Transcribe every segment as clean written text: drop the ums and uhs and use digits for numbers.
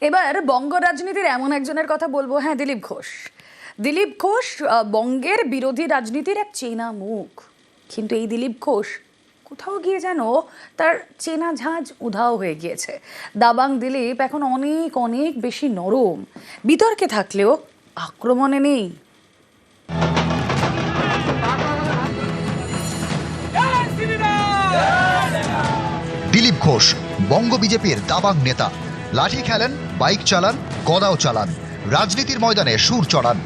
এবার বঙ্গ রাজনীতির এমন একজনের কথা বলবো, হ্যাঁ, দিলীপ ঘোষ। দিলীপ ঘোষ বঙ্গের বিরোধী রাজনীতির এক চেনা মুখ, কিন্তু এই দিলীপ ঘোষ কোথাও গিয়ে যেন তার চেনা ঝাঁঝ উধাও হয়ে গিয়েছে। দাবাং দিলীপ এখন অনেক অনেক বেশি নরম, বিতর্কে থাকলেও আক্রমণে নেই। দিলীপ ঘোষ বঙ্গ বিজেপির দাবাং নেতা। লাঠি খেলেন, বাইক চালান, গদাও চালান, রাজনীতির ময়দানে সুর চড়ান।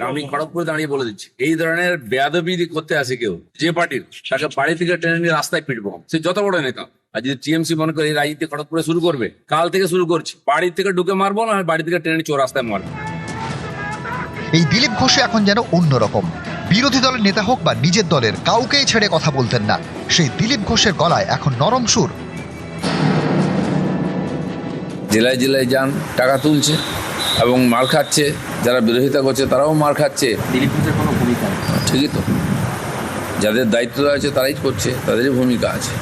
আমি খড়গপুরে দাঁড়িয়ে বলে দিচ্ছি, এই ধরনের বেয়াদবি করতে আসে কেউ যে পার্টির, তাকে বাড়ি থেকে টেনে নিয়ে রাস্তায় পিটবো, সে যত বড় নেতা। আর যদি টিএমসি মনে করে এই রাজনীতি খড়গপুরে শুরু করবে, কাল থেকে শুরু করছি, বাড়ি থেকে ঢুকে মারবো না, বাড়ি থেকে টেনে চোর রাস্তায় মারবো। এই দিলীপ ঘোষ এখন যেন অন্যরকম। বিরোধী দলের নেতা হোক বা নিজের দলের, কাউকেই ছেড়ে কথা বলতেন না। সেই দিলীপ ঘোষের গলায় এখন নরম সুর। জেলায় জেলায় যান, টাকা তুলছে এবং মার খাচ্ছে, যারা বিরোধিতা করছে তারাও মার খাচ্ছে। দিলীপ ঘোষের কোনো ভূমিকা নেই। ঠিকই তো, যাদের দায়িত্ব আছে তারাই করছে, তাদেরই ভূমিকা আছে।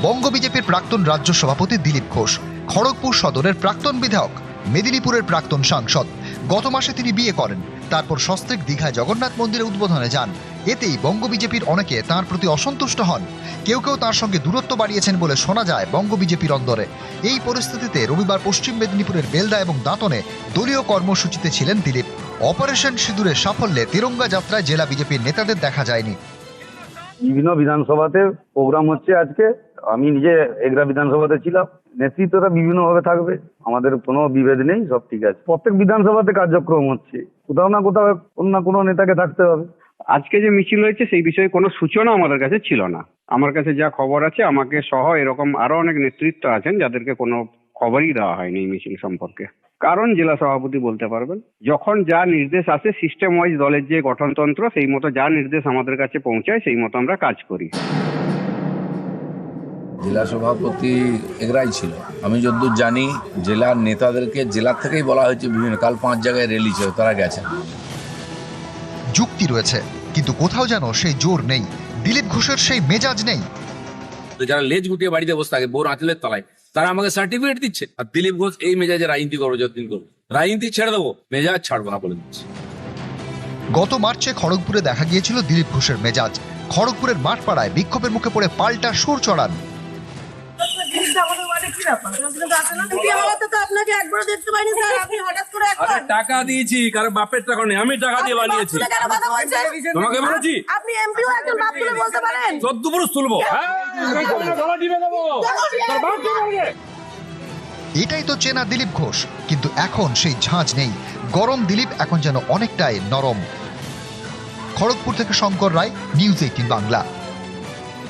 বঙ্গ বিজেপির প্রাক্তন রাজ্য সভাপতি দিলীপ ঘোষ, খড়গপুর সদরের প্রাক্তন বিধায়ক, মেদিনীপুরের প্রাক্তন সাংসদ। গত মাসে তিনি বিয়ে করেন, তারপর সস্ত্রীক দীঘায় জগন্নাথ মন্দিরে উদ্বোধনে যান। এতেই বঙ্গ বিজেপির অনেকে তাঁর প্রতি অসন্তুষ্ট হন। কেউ কেউ তাঁর সঙ্গে দূরত্ব বাড়িয়েছেন বলে শোনা যায় বঙ্গ বিজেপির অন্দরে। এই পরিস্থিতিতে রবিবার পশ্চিম মেদিনীপুরের বেলদা এবং দাঁতনে দলীয় কর্মসূচিতে ছিলেন দিলীপ। অপারেশন সিঁদুরের সাফল্যে তিরঙ্গা যাত্রায় জেলা বিজেপির নেতাদের দেখা যায়নি। বিভিন্ন বিধানসভাতে প্রোগ্রাম হচ্ছে আজকে। আমি নিজে এগরা বিধানসভাতে ছিলাম। নেতৃত্বটা বিভিন্নভাবে থাকবে, আমাদের কোনো বিভেদ নেই, সব ঠিক আছে। প্রত্যেক বিধানসভাতে কার্যক্রম হচ্ছে, কোথাও না কোথাও কোনো না কোনো নেতাকে থাকতে হবে। আজকে যে মিছিল হয়েছে সেই বিষয়ে কোনো সূচনা আমাদের কাছে ছিল না। আমার কাছে যা খবর আছে, আমাকে সহ এরকম আরো অনেক নেতৃত্ব আছেন যাদেরকে কোনো খবরই দেওয়া হয়নি এই মিছিল সম্পর্কে। কারণ জেলা সভাপতি বলতে পারবেন, যখন যা নির্দেশ আসে সিস্টেম ওয়াইজ, দলের যে গঠনতন্ত্র, সেই মতো যা নির্দেশ আমাদের কাছে পৌঁছায় সেই মতো আমরা কাজ করি। জেলা সভাপতি এগরাই ছিল। আমি যতদূর জানি জেলার নেতাদেরকে জেলা থেকেই বলা হয়েছে বিভিন্ন, কাল 5 জায়গায় র্যালি ছিল, তারা গেছেন। যুক্তি রয়েছে, কিন্তু কোথাও যেন সেই জোর নেই, দিলীপ ঘোষের সেই মেজাজ নেই। যারা লেজ গুটিয়ে বাড়িতে বসে থাকে বোর আঁচলের তলায়, তারা আমাকে সার্টিফিকেট দিচ্ছে। আর দিলীপ ঘোষ এই মেজাজে রাজনীতি করবো, যতদিন করবো রাজনীতি ছেড়ে দেবো, মেজাজ ছাড়বো না বলে দিচ্ছে। গত মার্চে খড়গপুরে দেখা গিয়েছিল দিলীপ ঘোষের মেজাজ। খড়গপুরের মাঠপাড়ায় বিক্ষোভের মুখে পড়ে পাল্টা সুর চড়ান। টাকা দিয়েছি, কারো বাপের টাকা নেই, আমি টাকা দিয়ে বানিয়েছি। তোমাকে বলেছি 14 পুরুষ তুলবো। এটাই তো চেনা দিলীপ ঘোষ, কিন্তু এখন সেই ঝাঁঝ নেই। গরম দিলীপ এখন যেন অনেকটাই নরম। খড়গপুর থেকে শঙ্কর রায়, নিউজ 18 বাংলা।